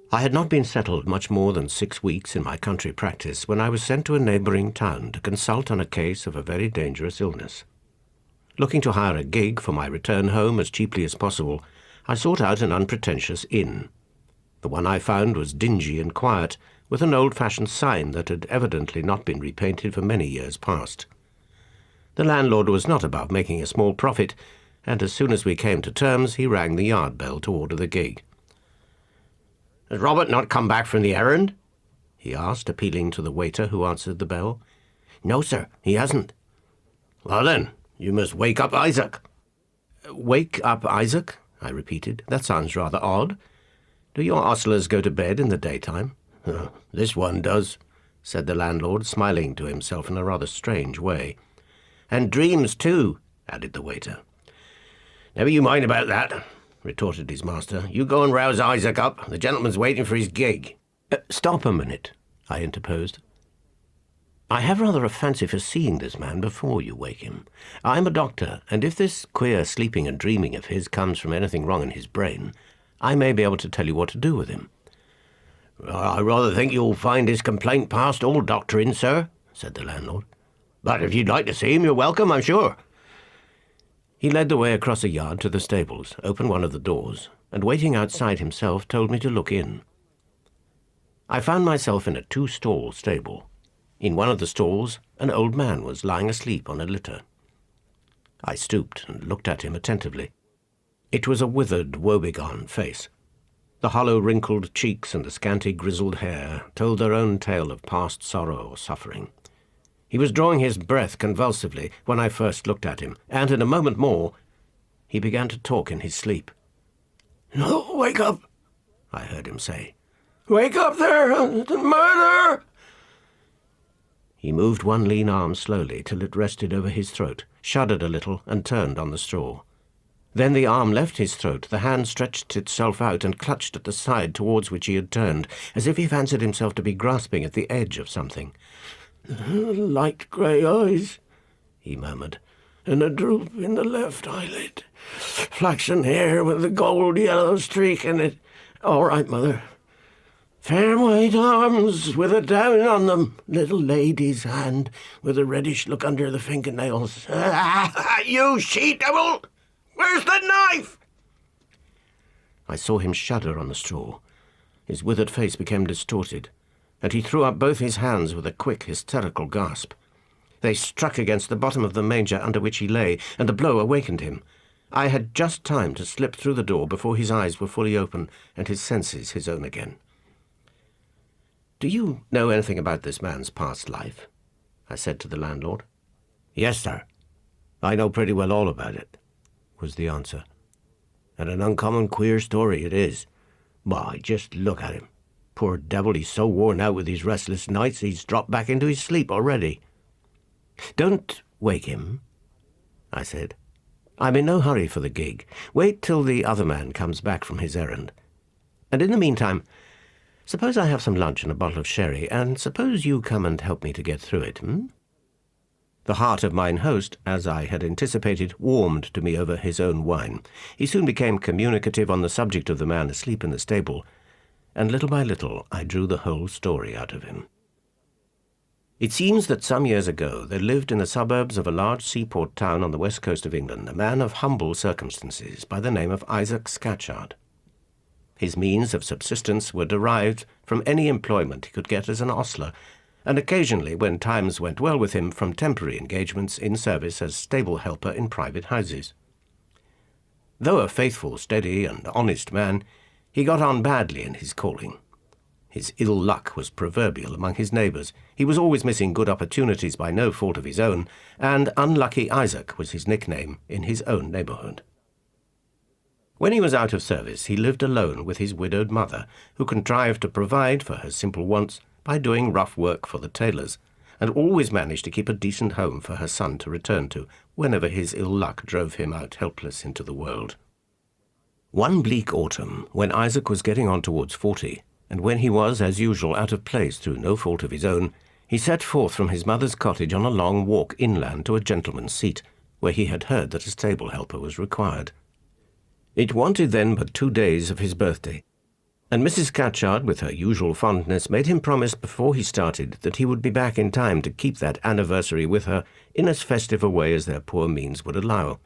I had not been settled much more than 6 weeks in my country practice when I was sent to a neighbouring town to consult on a case of a very dangerous illness. Looking to hire a gig for my return home as cheaply as possible, I sought out an unpretentious inn. The one I found was dingy and quiet, with an old-fashioned sign that had evidently not been repainted for many years past. The landlord was not above making a small profit, and as soon as we came to terms, he rang the yard bell to order the gig. "Has Robert not come back from the errand?" he asked, appealing to the waiter who answered the bell. "No, sir, he hasn't." "Well then, you must wake up Isaac." "Wake up Isaac?" I repeated. "That sounds rather odd. Do your ostlers go to bed in the daytime?" "This one does," said the landlord, smiling to himself in a rather strange way. "And dreams too," added the waiter. "Never you mind about that," retorted his master. "You go and rouse Isaac up. The gentleman's waiting for his gig." "Stop a minute," I interposed. "I have rather a fancy for seeing this man before you wake him. I'm a doctor, and if this queer sleeping and dreaming of his comes from anything wrong in his brain, I may be able to tell you what to do with him." "I rather think you'll find his complaint past all doctoring, sir," said the landlord. "But if you'd like to see him, you're welcome, I'm sure." He led the way across a yard to the stables, opened one of the doors, and waiting outside himself told me to look in. I found myself in a 2-stall stable. In one of the stalls, an old man was lying asleep on a litter. I stooped and looked at him attentively. It was a withered, woebegone face. The hollow, wrinkled cheeks and the scanty, grizzled hair told their own tale of past sorrow or suffering. He was drawing his breath convulsively when I first looked at him, and in a moment more he began to talk in his sleep. "No, wake up," I heard him say. "Wake up there! Murder!" He moved one lean arm slowly till it rested over his throat, shuddered a little, and turned on the straw. Then the arm left his throat, the hand stretched itself out and clutched at the side towards which he had turned, as if he fancied himself to be grasping at the edge of something. "Light grey eyes," he murmured, "and a droop in the left eyelid. Flaxen hair with a gold-yellow streak in it. All right, mother. Fair white arms with a down on them. Little lady's hand with a reddish look under the fingernails. You she-devil! Where's the knife?" I saw him shudder on the straw. His withered face became distorted, and he threw up both his hands with a quick, hysterical gasp. They struck against the bottom of the manger under which he lay, and the blow awakened him. I had just time to slip through the door before his eyes were fully open and his senses his own again. "Do you know anything about this man's past life?" I said to the landlord. "Yes, sir. I know pretty well all about it," was the answer. "And an uncommon queer story it is. Why, just look at him. Poor devil, he's so worn out with these restless nights he's dropped back into his sleep already." "Don't wake him," I said. "I'm in no hurry for the gig. Wait till the other man comes back from his errand. And in the meantime, suppose I have some lunch and a bottle of sherry, and suppose you come and help me to get through it, The heart of mine host, as I had anticipated, warmed to me over his own wine. He soon became communicative on the subject of the man asleep in the stable, and little by little I drew the whole story out of him. It seems that some years ago there lived in the suburbs of a large seaport town on the west coast of England a man of humble circumstances by the name of Isaac Scatchard. His means of subsistence were derived from any employment he could get as an ostler, and occasionally, when times went well with him, from temporary engagements in service as stable helper in private houses. Though a faithful, steady, and honest man, he got on badly in his calling. His ill luck was proverbial among his neighbours. He was always missing good opportunities by no fault of his own, and Unlucky Isaac was his nickname in his own neighbourhood. When he was out of service, he lived alone with his widowed mother, who contrived to provide for her simple wants by doing rough work for the tailors, and always managed to keep a decent home for her son to return to whenever his ill luck drove him out helpless into the world. One bleak autumn, when Isaac was getting on towards 40, and when he was, as usual, out of place through no fault of his own, he set forth from his mother's cottage on a long walk inland to a gentleman's seat, where he had heard that a stable helper was required. It wanted then but 2 days of his birthday. and Mrs. Scatchard, with her usual fondness, made him promise before he started that he would be back in time to keep that anniversary with her in as festive a way as their poor means would allow.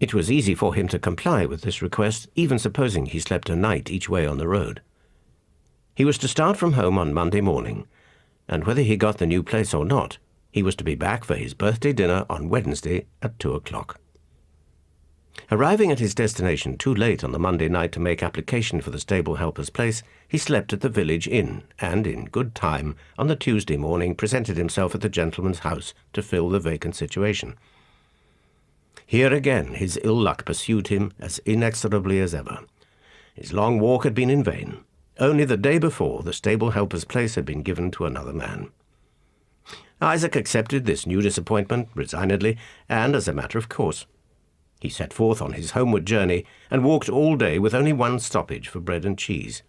It was easy for him to comply with this request, even supposing he slept a night each way on the road. He was to start from home on Monday morning, and whether he got the new place or not, he was to be back for his birthday dinner on Wednesday at 2:00. Arriving at his destination too late on the Monday night to make application for the stable helper's place, he slept at the village inn, and in good time, on the Tuesday morning, presented himself at the gentleman's house to fill the vacant situation. Here again his ill luck pursued him as inexorably as ever. His long walk had been in vain. Only the day before, the stable helper's place had been given to another man. Isaac accepted this new disappointment resignedly and as a matter of course. He set forth on his homeward journey and walked all day with only one stoppage for bread and cheese.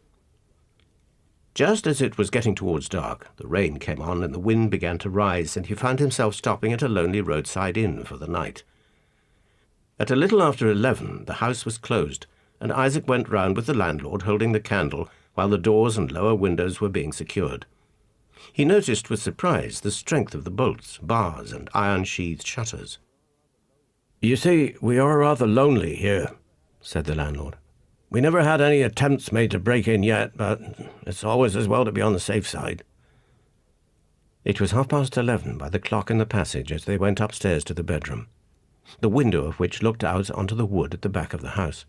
Just as it was getting towards dark, the rain came on and the wind began to rise, and he found himself stopping at a lonely roadside inn for the night. At a little after 11, the house was closed, and Isaac went round with the landlord holding the candle while the doors and lower windows were being secured. He noticed with surprise the strength of the bolts, bars, and iron-sheathed shutters. "You see, we are rather lonely here," said the landlord. "We never had any attempts made to break in yet, but it's always as well to be on the safe side." It was 11:30 by the clock in the passage as they went upstairs to the bedroom, the window of which looked out onto the wood at the back of the house.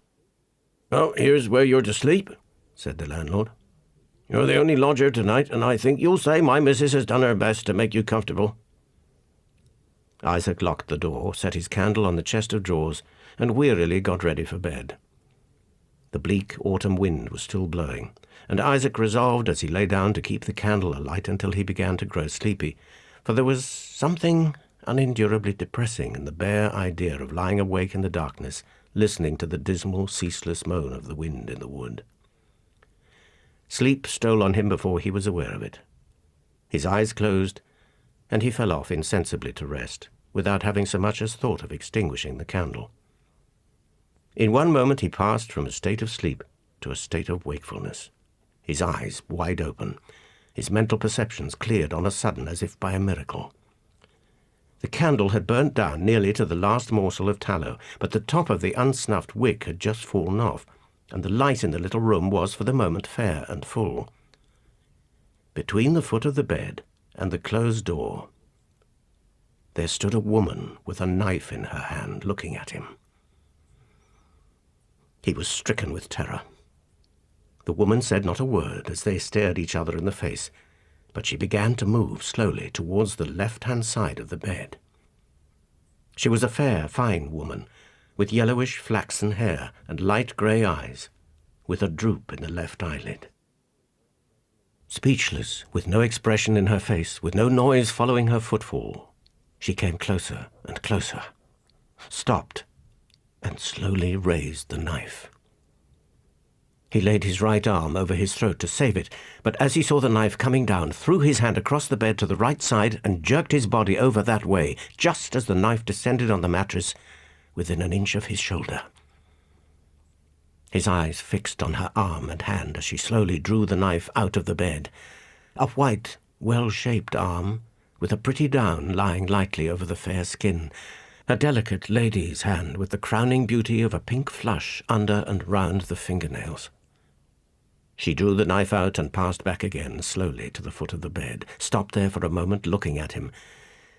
"Oh, here's where you're to sleep," said the landlord. "You're the only lodger tonight, and I think you'll say my missus has done her best to make you comfortable." Isaac locked the door, set his candle on the chest of drawers, and wearily got ready for bed. The bleak autumn wind was still blowing, and Isaac resolved as he lay down to keep the candle alight until he began to grow sleepy, for there was something unendurably depressing in the bare idea of lying awake in the darkness, listening to the dismal, ceaseless moan of the wind in the wood. Sleep stole on him before he was aware of it. His eyes closed, and he fell off insensibly to rest, without having so much as thought of extinguishing the candle. In one moment he passed from a state of sleep to a state of wakefulness, his eyes wide open, his mental perceptions cleared on a sudden as if by a miracle. The candle had burnt down nearly to the last morsel of tallow, but the top of the unsnuffed wick had just fallen off, and the light in the little room was for the moment fair and full. Between the foot of the bed and the closed door, there stood a woman with a knife in her hand, looking at him. He was stricken with terror. The woman said not a word as they stared each other in the face, but she began to move slowly towards the left-hand side of the bed. She was a fair, fine woman, with yellowish flaxen hair and light grey eyes, with a droop in the left eyelid. Speechless, with no expression in her face, with no noise following her footfall, she came closer and closer, stopped, and slowly raised the knife. He laid his right arm over his throat to save it, but as he saw the knife coming down, threw his hand across the bed to the right side and jerked his body over that way, just as the knife descended on the mattress within an inch of his shoulder. His eyes fixed on her arm and hand as she slowly drew the knife out of the bed. A white, well-shaped arm, with a pretty down lying lightly over the fair skin. A delicate lady's hand with the crowning beauty of a pink flush under and round the fingernails. She drew the knife out and passed back again slowly to the foot of the bed, stopped there for a moment looking at him,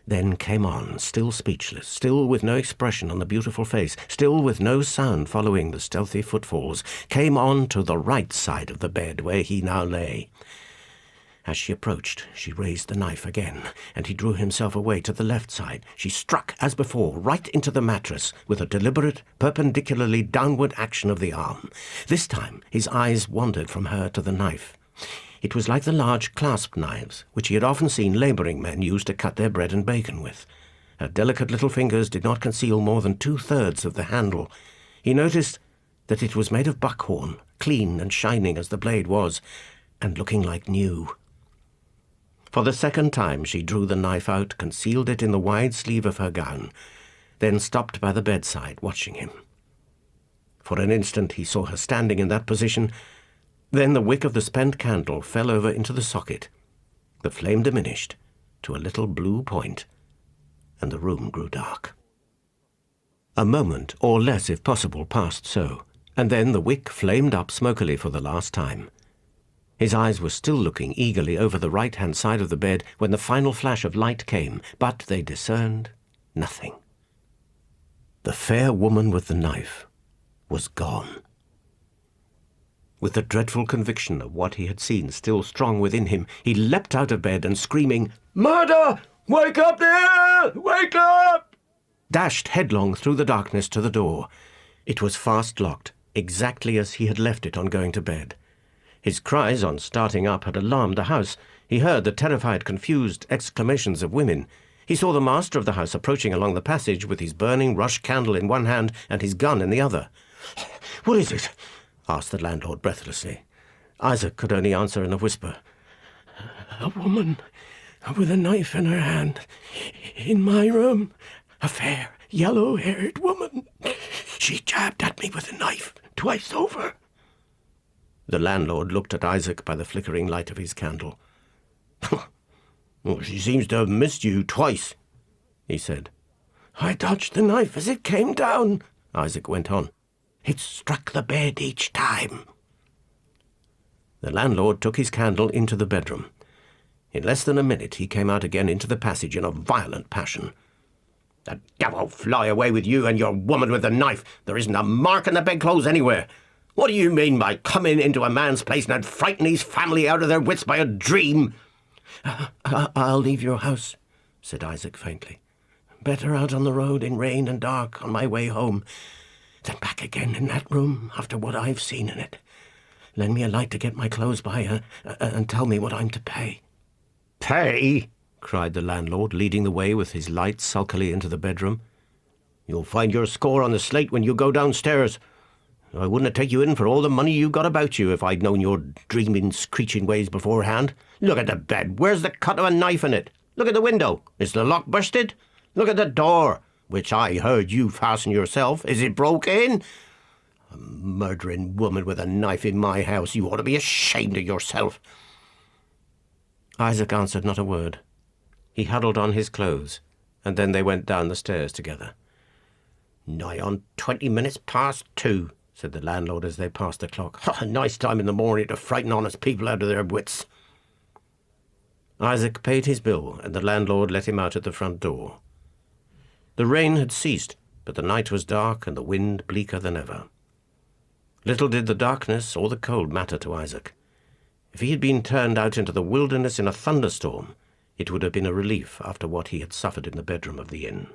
then came on, still speechless, still with no expression on the beautiful face, still with no sound following the stealthy footfalls, came on to the right side of the bed where he now lay. As she approached, she raised the knife again, and he drew himself away to the left side. She struck, as before, right into the mattress with a deliberate, perpendicularly downward action of the arm. This time his eyes wandered from her to the knife. It was like the large clasp knives which he had often seen labouring men use to cut their bread and bacon with. Her delicate little fingers did not conceal more than 2/3 of the handle. He noticed that it was made of buckhorn, clean and shining as the blade was, and looking like new. For the second time she drew the knife out, concealed it in the wide sleeve of her gown, then stopped by the bedside, watching him. For an instant he saw her standing in that position, Then the wick of the spent candle fell over into the socket. The flame diminished to a little blue point, and the room grew dark. A moment, or less if possible, passed so, and then the wick flamed up smokily for the last time. His eyes were still looking eagerly over the right-hand side of the bed when the final flash of light came, but they discerned nothing. The fair woman with the knife was gone. With the dreadful conviction of what he had seen still strong within him, he leapt out of bed and, screaming, "Murder! Wake up there! Wake up!" dashed headlong through the darkness to the door. It was fast locked, exactly as he had left it on going to bed. His cries on starting up had alarmed the house. He heard the terrified, confused exclamations of women. He saw the master of the house approaching along the passage with his burning rush candle in one hand and his gun in the other. "What is it?" asked the landlord breathlessly. Isaac could only answer in a whisper. "A woman with a knife in her hand, in my room, a fair, yellow-haired woman. She jabbed at me with a knife twice over." The landlord looked at Isaac by the flickering light of his candle. "Well, she seems to have missed you twice," he said. "I dodged the knife as it came down," Isaac went on. "It struck the bed each time." The landlord took his candle into the bedroom. In less than a minute he came out again into the passage in a violent passion. "The devil fly away with you and your woman with the knife! There isn't a mark in the bedclothes anywhere. What do you mean by coming into a man's place and frightening his family out of their wits by a dream?" I'll leave your house," said Isaac faintly. "Better out on the road in rain and dark on my way home than back again in that room after what I've seen in it. Lend me a light to get my clothes by and tell me what I'm to pay." "Pay?" cried the landlord, leading the way with his light sulkily into the bedroom. "You'll find your score on the slate when you go downstairs. I wouldn't have taken you in for all the money you got about you if I'd known your dreaming, screeching ways beforehand. Look at the bed. Where's the cut of a knife in it? Look at the window. Is the lock bursted? Look at the door, which I heard you fasten yourself. Is it broke in? A murdering woman with a knife in my house. You ought to be ashamed of yourself." Isaac answered not a word. He huddled on his clothes, and then they went down the stairs together. "Nigh on 20 minutes past 2, said the landlord as they passed the clock. "A nice time in the morning to frighten honest people out of their wits." Isaac paid his bill, and the landlord let him out at the front door. The rain had ceased, but the night was dark and the wind bleaker than ever. Little did the darkness or the cold matter to Isaac. If he had been turned out into the wilderness in a thunderstorm, it would have been a relief after what he had suffered in the bedroom of the inn.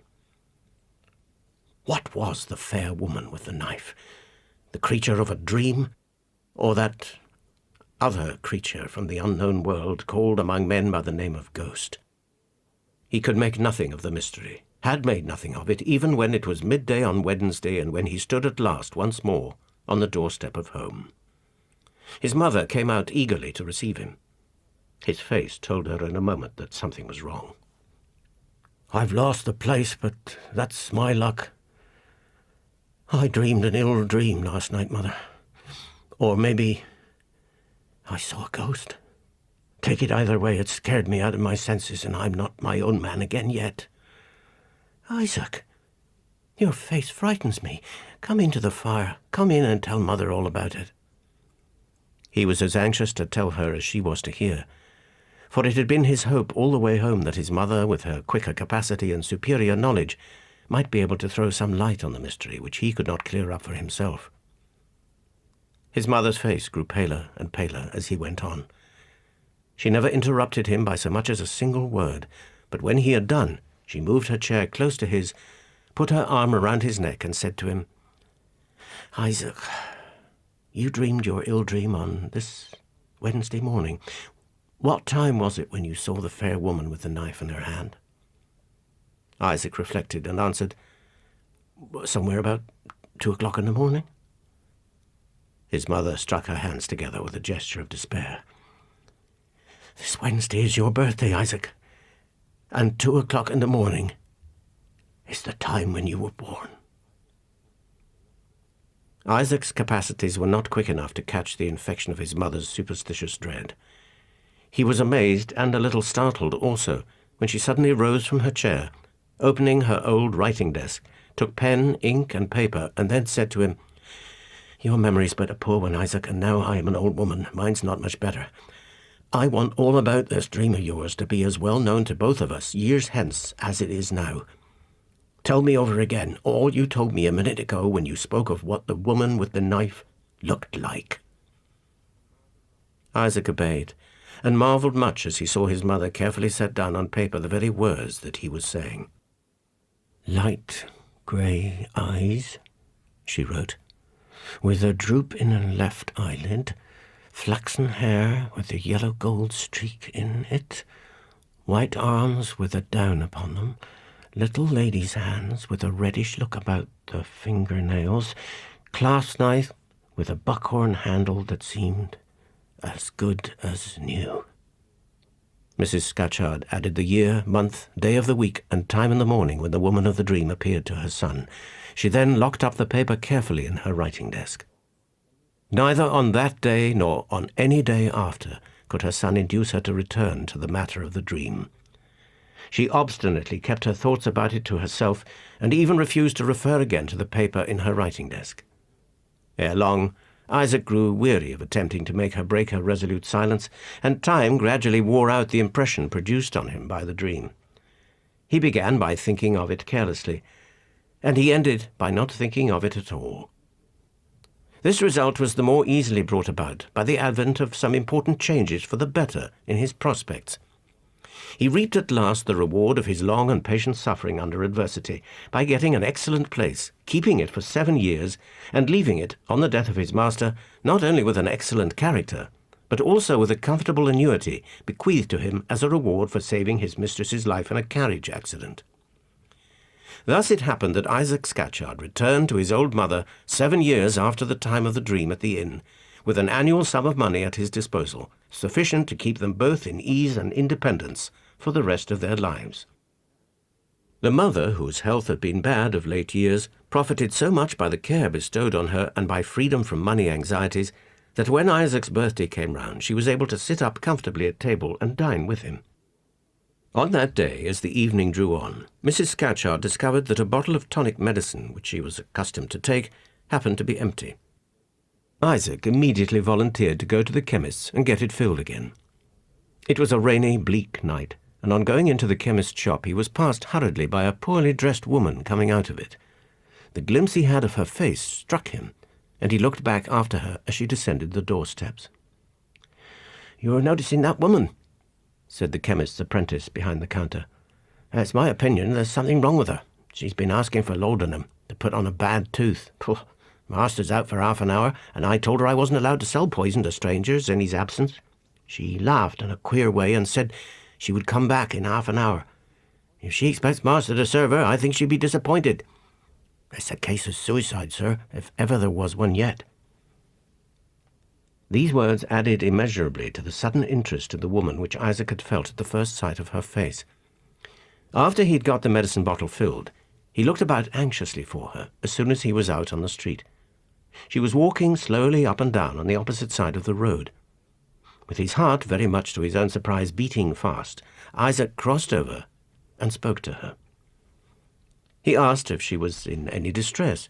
What was the fair woman with the knife? The creature of a dream, or that other creature from the unknown world called among men by the name of ghost? He could make nothing of the mystery, had made nothing of it, even when it was midday on Wednesday and when he stood at last once more on the doorstep of home. His mother came out eagerly to receive him. His face told her in a moment that something was wrong. "I've lost the place, but that's my luck. I dreamed an ill dream last night, Mother. Or maybe I saw a ghost. Take it either way, it scared me out of my senses, and I'm not my own man again yet." "Isaac, your face frightens me. Come into the fire. Come in and tell Mother all about it." He was as anxious to tell her as she was to hear, for it had been his hope all the way home that his mother, with her quicker capacity and superior knowledge, might be able to throw some light on the mystery which he could not clear up for himself. His mother's face grew paler and paler as he went on. She never interrupted him by so much as a single word, but when he had done, she moved her chair close to his, put her arm around his neck, and said to him, "Isaac, you dreamed your ill dream on this Wednesday morning. What time was it when you saw the fair woman with the knife in her hand?" Isaac reflected and answered, "Somewhere about 2 o'clock in the morning." His mother struck her hands together with a gesture of despair. "This Wednesday is your birthday, Isaac, and 2 o'clock in the morning is the time when you were born." Isaac's capacities were not quick enough to catch the infection of his mother's superstitious dread. He was amazed and a little startled also when she suddenly rose from her chair, opening her old writing desk, took pen, ink, and paper, and then said to him, "Your memory's but a poor one, Isaac, and now I am an old woman. Mine's not much better. I want all about this dream of yours to be as well known to both of us years hence as it is now. Tell me over again all you told me a minute ago when you spoke of what the woman with the knife looked like." Isaac obeyed, and marvelled much as he saw his mother carefully set down on paper the very words that he was saying. "Light grey eyes," she wrote, "with a droop in a left eyelid, flaxen hair with a yellow gold streak in it, white arms with a down upon them, little lady's hands with a reddish look about the fingernails, clasp knife with a buckhorn handle that seemed as good as new." Mrs. Scatchard added the year, month, day of the week, and time in the morning when the woman of the dream appeared to her son. She then locked up the paper carefully in her writing desk. Neither on that day nor on any day after could her son induce her to return to the matter of the dream. She obstinately kept her thoughts about it to herself, and even refused to refer again to the paper in her writing desk. Ere long, Isaac grew weary of attempting to make her break her resolute silence, and time gradually wore out the impression produced on him by the dream. He began by thinking of it carelessly, and he ended by not thinking of it at all. This result was the more easily brought about by the advent of some important changes for the better in his prospects. He reaped at last the reward of his long and patient suffering under adversity by getting an excellent place, keeping it for 7 years, and leaving it, on the death of his master, not only with an excellent character, but also with a comfortable annuity bequeathed to him as a reward for saving his mistress's life in a carriage accident. Thus it happened that Isaac Scatchard returned to his old mother 7 years after the time of the dream at the inn, with an annual sum of money at his disposal, sufficient to keep them both in ease and independence for the rest of their lives. The mother, whose health had been bad of late years, profited so much by the care bestowed on her and by freedom from money anxieties that when Isaac's birthday came round she was able to sit up comfortably at table and dine with him. On that day, as the evening drew on, Mrs. Scatchard discovered that a bottle of tonic medicine, which she was accustomed to take, happened to be empty. Isaac immediately volunteered to go to the chemist's and get it filled again. It was a rainy, bleak night, and on going into the chemist's shop he was passed hurriedly by a poorly dressed woman coming out of it. The glimpse he had of her face struck him, and he looked back after her as she descended the doorsteps. "You're noticing that woman?" said the chemist's apprentice behind the counter. "It's my opinion there's something wrong with her. She's been asking for laudanum to put on a bad tooth. Pooh, master's out for half an hour, and I told her I wasn't allowed to sell poison to strangers in his absence. She laughed in a queer way and said she would come back in half an hour. If she expects master to serve her, I think she'd be disappointed. It's a case of suicide, sir, if ever there was one yet." These words added immeasurably to the sudden interest in the woman which Isaac had felt at the first sight of her face. After he had got the medicine bottle filled, he looked about anxiously for her as soon as he was out on the street. She was walking slowly up and down on the opposite side of the road. With his heart, very much to his own surprise, beating fast, Isaac crossed over and spoke to her. He asked if she was in any distress.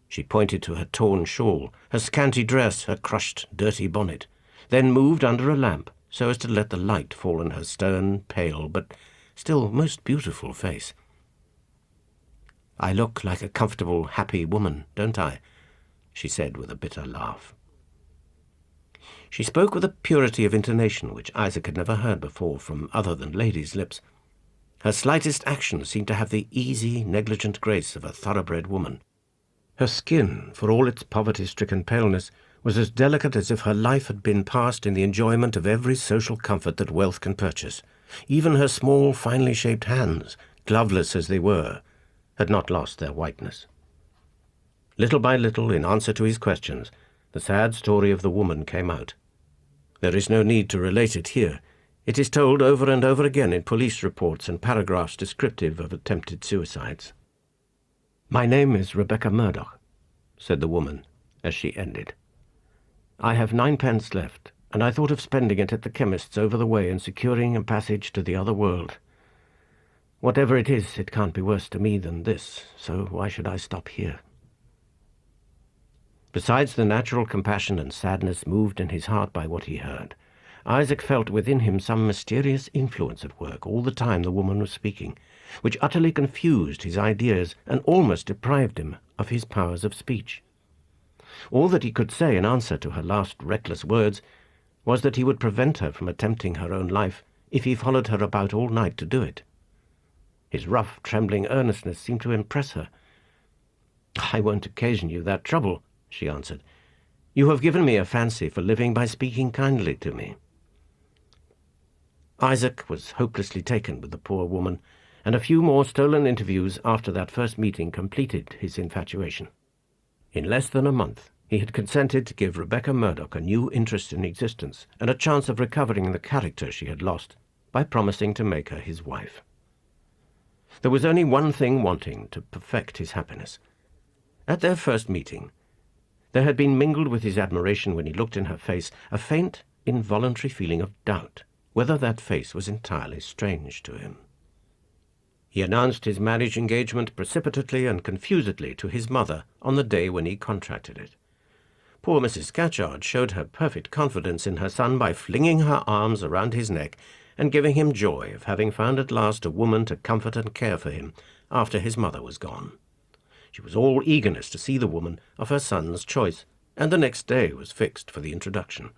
She pointed to her torn shawl, her scanty dress, her crushed, dirty bonnet, then moved under a lamp so as to let the light fall on her stern, pale, but still most beautiful face. "I look like a comfortable, happy woman, don't I?" she said with a bitter laugh. She spoke with a purity of intonation which Isaac had never heard before from other than ladies' lips. Her slightest action seemed to have the easy, negligent grace of a thoroughbred woman. Her skin, for all its poverty-stricken paleness, was as delicate as if her life had been passed in the enjoyment of every social comfort that wealth can purchase. Even her small, finely shaped hands, gloveless as they were, had not lost their whiteness. Little by little, in answer to his questions, the sad story of the woman came out. There is no need to relate it here. It is told over and over again in police reports and paragraphs descriptive of attempted suicides. "My name is Rebecca Murdoch," said the woman, as she ended. "I have 9 pence left, and I thought of spending it at the chemist's over the way and securing a passage to the other world. Whatever it is, it can't be worse to me than this, so why should I stop here?" Besides the natural compassion and sadness moved in his heart by what he heard, Isaac felt within him some mysterious influence at work all the time the woman was speaking, which utterly confused his ideas and almost deprived him of his powers of speech. All that he could say in answer to her last reckless words was that he would prevent her from attempting her own life if he followed her about all night to do it. His rough, trembling earnestness seemed to impress her. "I won't occasion you that trouble," she answered. "You have given me a fancy for living by speaking kindly to me." Isaac was hopelessly taken with the poor woman, and a few more stolen interviews after that first meeting completed his infatuation. In less than a month, he had consented to give Rebecca Murdoch a new interest in existence and a chance of recovering the character she had lost by promising to make her his wife. There was only one thing wanting to perfect his happiness. At their first meeting, there had been mingled with his admiration when he looked in her face a faint, involuntary feeling of doubt whether that face was entirely strange to him. He announced his marriage engagement precipitately and confusedly to his mother on the day when he contracted it. Poor Mrs. Scatchard showed her perfect confidence in her son by flinging her arms around his neck and giving him joy of having found at last a woman to comfort and care for him after his mother was gone. She was all eagerness to see the woman of her son's choice, and the next day was fixed for the introduction.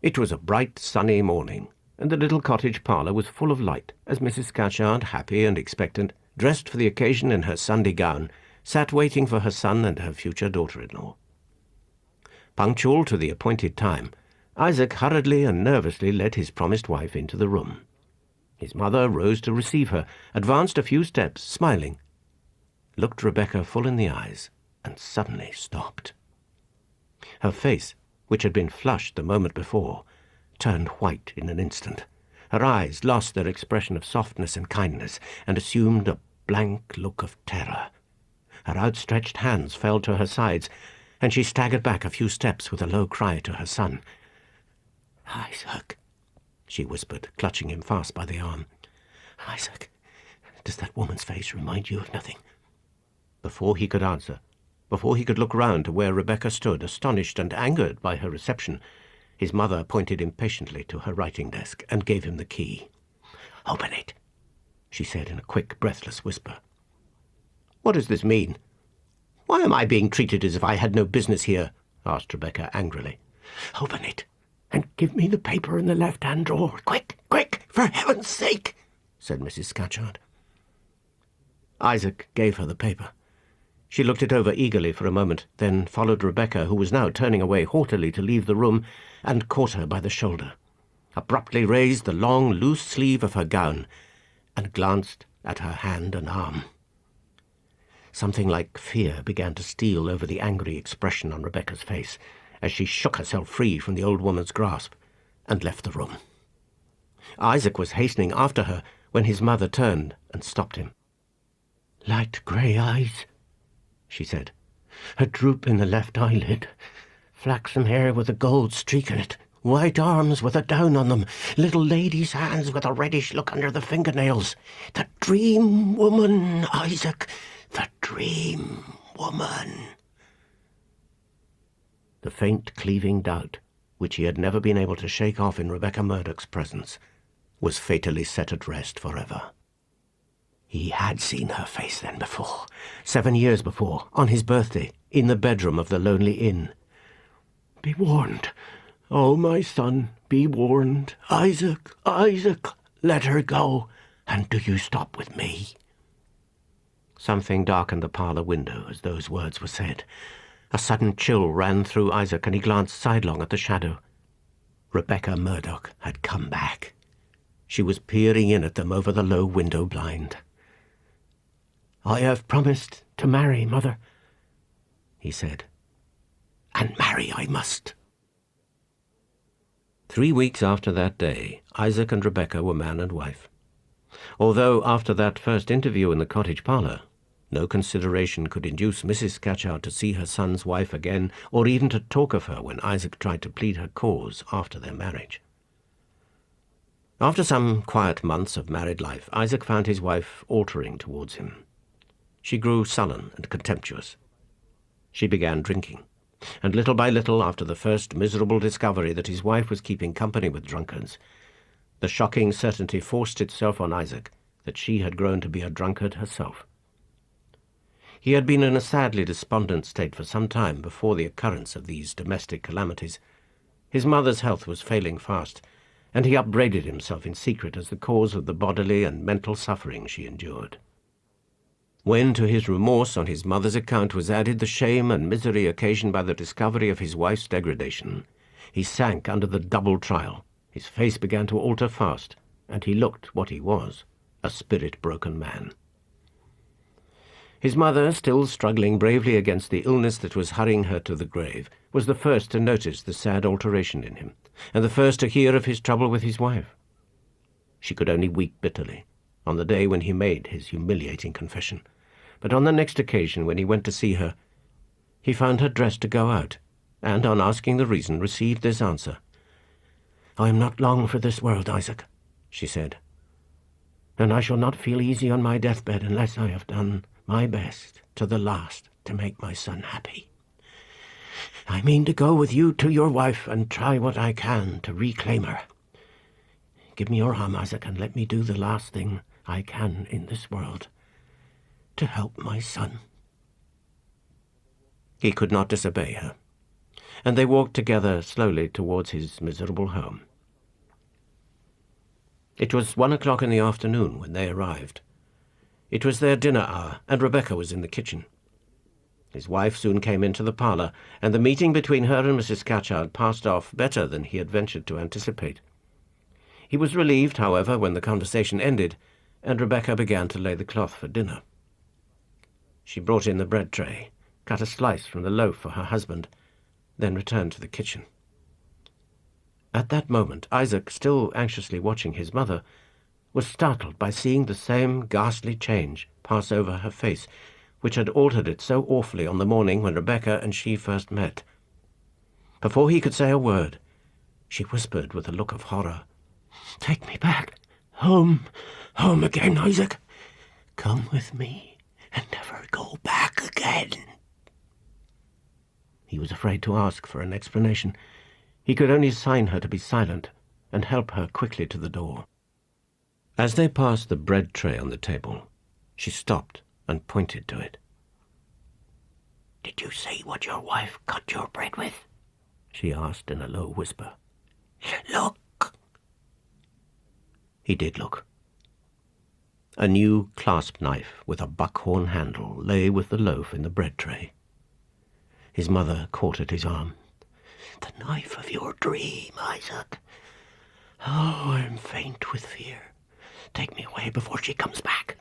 It was a bright, sunny morning, and the little cottage parlour was full of light as Mrs. Scatchard, happy and expectant, dressed for the occasion in her Sunday gown, sat waiting for her son and her future daughter-in-law. Punctual to the appointed time, Isaac hurriedly and nervously led his promised wife into the room. His mother rose to receive her, advanced a few steps, smiling, looked Rebecca full in the eyes, and suddenly stopped. Her face, which had been flushed the moment before, turned white in an instant. Her eyes lost their expression of softness and kindness, and assumed a blank look of terror. Her outstretched hands fell to her sides, and she staggered back a few steps with a low cry to her son. "Isaac," she whispered, clutching him fast by the arm. "Isaac, does that woman's face remind you of nothing?" Before he could answer, before he could look round to where Rebecca stood, astonished and angered by her reception, his mother pointed impatiently to her writing desk and gave him the key. "Open it," she said in a quick, breathless whisper. "What does this mean? Why am I being treated as if I had no business here?" asked Rebecca angrily. "Open it, and give me the paper in the left-hand drawer. Quick, quick, for heaven's sake," said Mrs. Scatchard. Isaac gave her the paper. She looked it over eagerly for a moment, then followed Rebecca, who was now turning away haughtily to leave the room, and caught her by the shoulder, abruptly raised the long, loose sleeve of her gown, and glanced at her hand and arm. Something like fear began to steal over the angry expression on Rebecca's face, as she shook herself free from the old woman's grasp, and left the room. Isaac was hastening after her when his mother turned and stopped him. "Light grey eyes," she said. "A droop in the left eyelid. Flaxen hair with a gold streak in it. White arms with a down on them. Little lady's hands with a reddish look under the fingernails. The dream woman, Isaac. The dream woman." The faint, cleaving doubt, which he had never been able to shake off in Rebecca Murdoch's presence, was fatally set at rest forever. He had seen her face then before, 7 years before, on his birthday, in the bedroom of the lonely inn. "Be warned, oh my son, be warned. Isaac, Isaac, let her go, and do you stop with me." Something darkened the parlour window as those words were said. A sudden chill ran through Isaac, and he glanced sidelong at the shadow. Rebecca Murdoch had come back. She was peering in at them over the low window blind. "I have promised to marry, Mother," he said. "And marry I must." 3 weeks after that day, Isaac and Rebecca were man and wife. Although, after that first interview in the cottage parlour, No consideration could induce Mrs. Scatchard to see her son's wife again, or even to talk of her when Isaac tried to plead her cause after their marriage. After some quiet months of married life, Isaac found his wife altering towards him. She grew sullen and contemptuous. She began drinking, and little by little, after the first miserable discovery that his wife was keeping company with drunkards, the shocking certainty forced itself on Isaac that she had grown to be a drunkard herself. He had been in a sadly despondent state for some time before the occurrence of these domestic calamities. His mother's health was failing fast, and he upbraided himself in secret as the cause of the bodily and mental suffering she endured. When to his remorse on his mother's account was added the shame and misery occasioned by the discovery of his wife's degradation, he sank under the double trial. His face began to alter fast, and he looked what he was, a spirit-broken man. His mother, still struggling bravely against the illness that was hurrying her to the grave, was the first to notice the sad alteration in him, and the first to hear of his trouble with his wife. She could only weep bitterly on the day when he made his humiliating confession, but on the next occasion when he went to see her, he found her dressed to go out, and on asking the reason received this answer. "I am not long for this world, Isaac," she said, "and I shall not feel easy on my deathbed unless I have done my best to the last to make my son happy. I mean to go with you to your wife and try what I can to reclaim her. Give me your arm, Isaac, and let me do the last thing I can in this world to help my son." He could not disobey her, and they walked together slowly towards his miserable home. It was 1 o'clock in the afternoon when they arrived. It was their dinner hour, and Rebecca was in the kitchen. His wife soon came into the parlour, and the meeting between her and Mrs. Scatchard passed off better than he had ventured to anticipate. He was relieved, however, when the conversation ended, and Rebecca began to lay the cloth for dinner. She brought in the bread tray, cut a slice from the loaf for her husband, then returned to the kitchen. At that moment, Isaac, still anxiously watching his mother, was startled by seeing the same ghastly change pass over her face, which had altered it so awfully on the morning when Rebecca and she first met. Before he could say a word, she whispered with a look of horror, "Take me back. Home again, Isaac. Come with me and never go back again." He was afraid to ask for an explanation. He could only sign her to be silent and help her quickly to the door. As they passed the bread tray on the table, she stopped and pointed to it. "Did you see what your wife cut your bread with?" she asked in a low whisper. "Look." He did look. A new clasp knife with a buckhorn handle lay with the loaf in the bread tray. His mother caught at his arm. "The knife of your dream, Isaac. Oh, I'm faint with fear. Take me away before she comes back."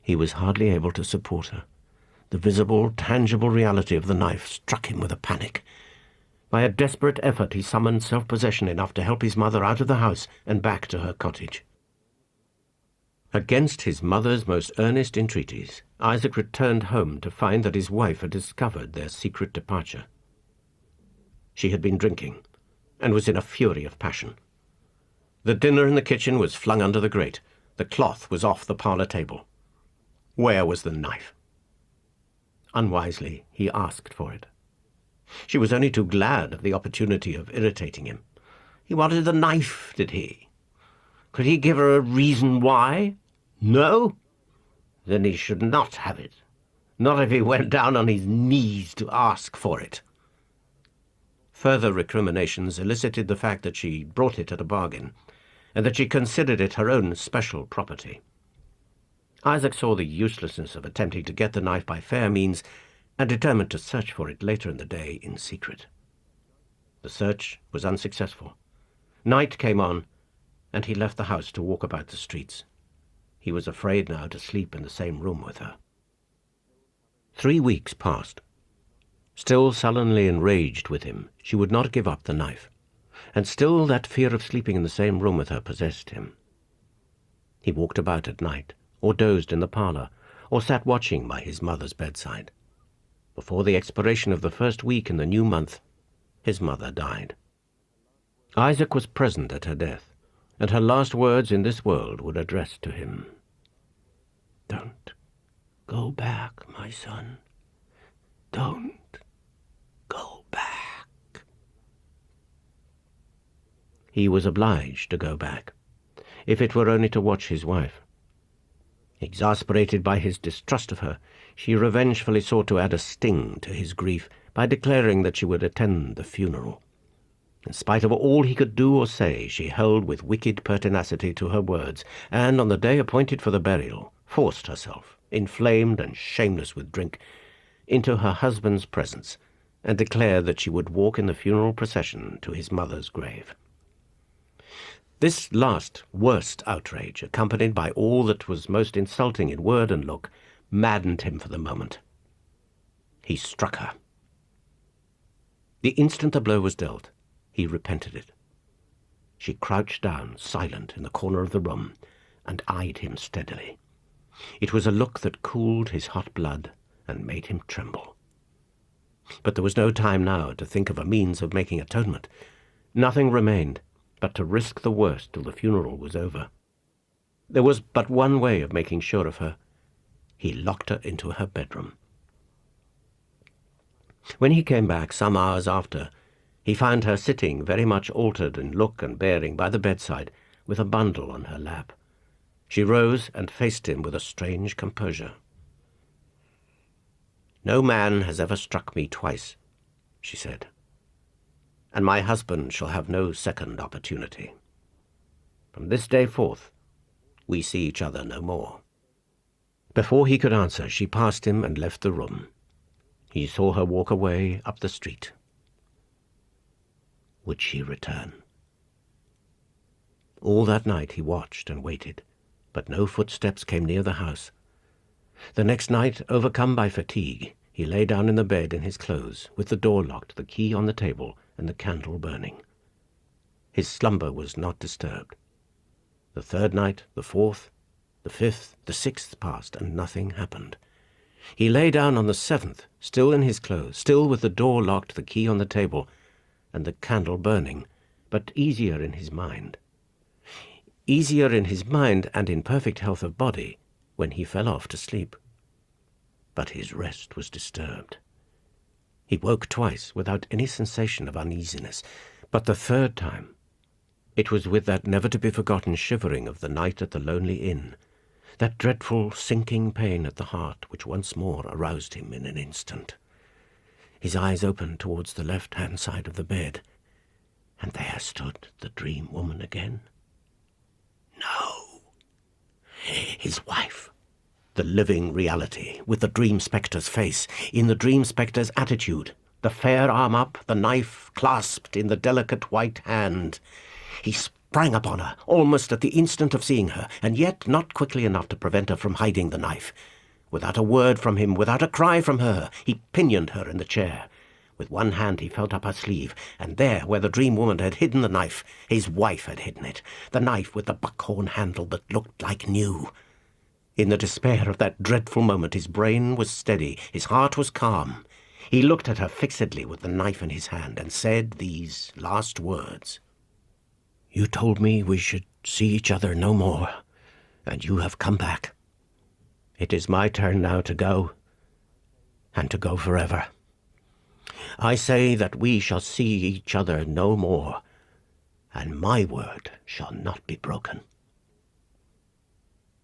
He was hardly able to support her. The visible, tangible reality of the knife struck him with a panic. By a desperate effort he summoned self-possession enough to help his mother out of the house and back to her cottage. Against his mother's most earnest entreaties, Isaac returned home to find that his wife had discovered their secret departure. She had been drinking, and was in a fury of passion. The dinner in the kitchen was flung under the grate. The cloth was off the parlour table. Where was the knife? Unwisely, he asked for it. She was only too glad of the opportunity of irritating him. He wanted the knife, did he? Could he give her a reason why? No? Then he should not have it. Not if he went down on his knees to ask for it. Further recriminations elicited the fact that she brought it at a bargain, and that she considered it her own special property. Isaac saw the uselessness of attempting to get the knife by fair means, and determined to search for it later in the day in secret. The search was unsuccessful. Night came on, and he left the house to walk about the streets. He was afraid now to sleep in the same room with her. 3 weeks passed. Still sullenly enraged with him, she would not give up the knife, and still that fear of sleeping in the same room with her possessed him. He walked about at night, or dozed in the parlour, or sat watching by his mother's bedside. Before the expiration of the first week in the new month, his mother died. Isaac was present at her death, and her last words in this world were addressed to him. "Don't go back, my son. Don't go back." He was obliged to go back, if it were only to watch his wife. Exasperated by his distrust of her, she revengefully sought to add a sting to his grief by declaring that she would attend the funeral. In spite of all he could do or say, she held with wicked pertinacity to her words, and on the day appointed for the burial, forced herself, inflamed and shameless with drink, into her husband's presence, and declared that she would walk in the funeral procession to his mother's grave. This last, worst outrage, accompanied by all that was most insulting in word and look, maddened him for the moment. He struck her. The instant the blow was dealt, he repented it. She crouched down, silent, in the corner of the room, and eyed him steadily. It was a look that cooled his hot blood and made him tremble. But there was no time now to think of a means of making atonement. Nothing remained but to risk the worst till the funeral was over. There was but one way of making sure of her. He locked her into her bedroom. When he came back some hours after, he found her sitting very much altered in look and bearing by the bedside, with a bundle on her lap. She rose and faced him with a strange composure. "No man has ever struck me twice," she said, "and my husband shall have no second opportunity. From this day forth, we see each other no more." Before he could answer, she passed him and left the room. He saw her walk away up the street. Would she return? All that night he watched and waited, but no footsteps came near the house. The next night, overcome by fatigue, he lay down in the bed in his clothes, with the door locked, the key on the table, and the candle burning. His slumber was not disturbed. The third night, the fourth, the fifth, the sixth passed, and nothing happened. He lay down on the seventh, still in his clothes, still with the door locked, the key on the table, and the candle burning, but easier in his mind. Easier in his mind and in perfect health of body when he fell off to sleep. But his rest was disturbed. He woke twice without any sensation of uneasiness, but the third time it was with that never-to-be-forgotten shivering of the night at the lonely inn, that dreadful sinking pain at the heart which once more aroused him in an instant. His eyes opened towards the left-hand side of the bed, and there stood the dream woman again. No! His wife! The living reality, with the dream spectre's face, in the dream spectre's attitude, the fair arm up, the knife clasped in the delicate white hand. He sprang upon her, almost at the instant of seeing her, and yet not quickly enough to prevent her from hiding the knife. Without a word from him, without a cry from her, he pinioned her in the chair. With one hand he felt up her sleeve, and there, where the dream woman had hidden the knife, his wife had hidden it, the knife with the buckhorn handle that looked like new. In the despair of that dreadful moment, his brain was steady, his heart was calm. He looked at her fixedly with the knife in his hand, and said these last words. "You told me we should see each other no more, and you have come back. It is my turn now to go, and to go forever. I say that we shall see each other no more, and my word shall not be broken."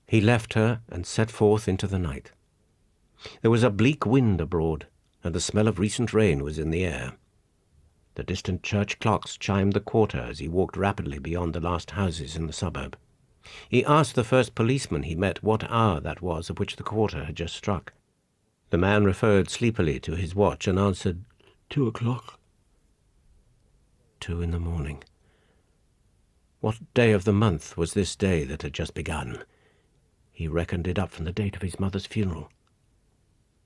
He left her and set forth into the night. There was a bleak wind abroad, and the smell of recent rain was in the air. The distant church clocks chimed the quarter as he walked rapidly beyond the last houses in the suburb. He asked the first policeman he met what hour that was of which the quarter had just struck. The man referred sleepily to his watch and answered, 2 o'clock. 2 in the morning. What day of the month was this day that had just begun? He reckoned it up from the date of his mother's funeral.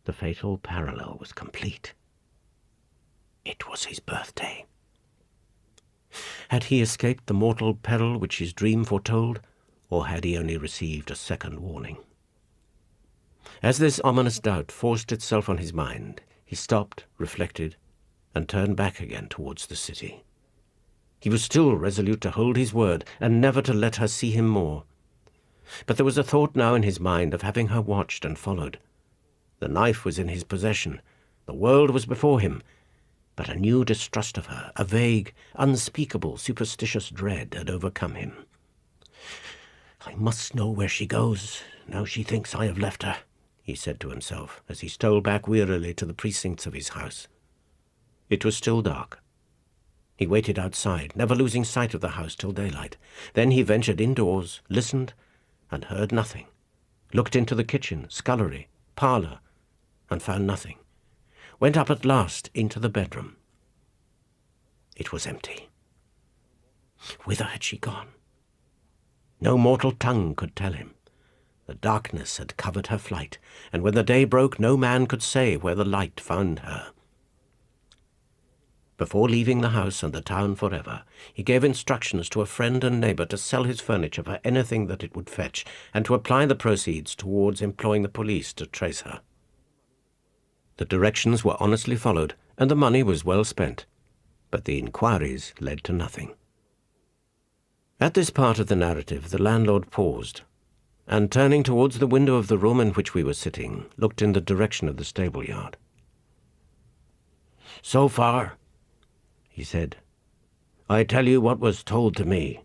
The fatal parallel was complete. It was his birthday. Had he escaped the mortal peril which his dream foretold, or had he only received a second warning? As this ominous doubt forced itself on his mind, he stopped, reflected, and turned back again towards the city. He was still resolute to hold his word and never to let her see him more. But there was a thought now in his mind of having her watched and followed. The knife was in his possession. The world was before him. But a new distrust of her, a vague, unspeakable, superstitious dread had overcome him. "I must know where she goes, now she thinks I have left her," he said to himself, as he stole back wearily to the precincts of his house. It was still dark. He waited outside, never losing sight of the house till daylight. Then he ventured indoors, listened, and heard nothing. Looked into the kitchen, scullery, parlour, and found nothing. Went up at last into the bedroom. It was empty. Whither had she gone? No mortal tongue could tell him. The darkness had covered her flight, and when the day broke no man could say where the light found her. Before leaving the house and the town forever, he gave instructions to a friend and neighbour to sell his furniture for anything that it would fetch, and to apply the proceeds towards employing the police to trace her. The directions were honestly followed, and the money was well spent, but the inquiries led to nothing. At this part of the narrative the landlord paused, and turning towards the window of the room in which we were sitting, looked in the direction of the stable-yard. "So far," he said, "I tell you what was told to me.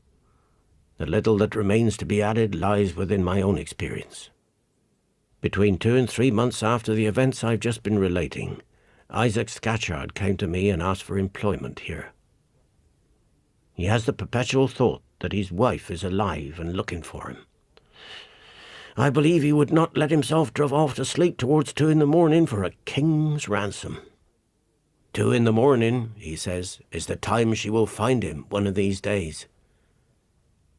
The little that remains to be added lies within my own experience. Between 2 and 3 months after the events I've just been relating, Isaac Scatchard came to me and asked for employment here. He has the perpetual thought that his wife is alive and looking for him. I believe he would not let himself drive off to sleep towards 2 in the morning for a king's ransom. 2 in the morning, he says, is the time she will find him one of these days.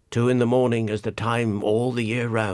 2 in the morning is the time all the year round.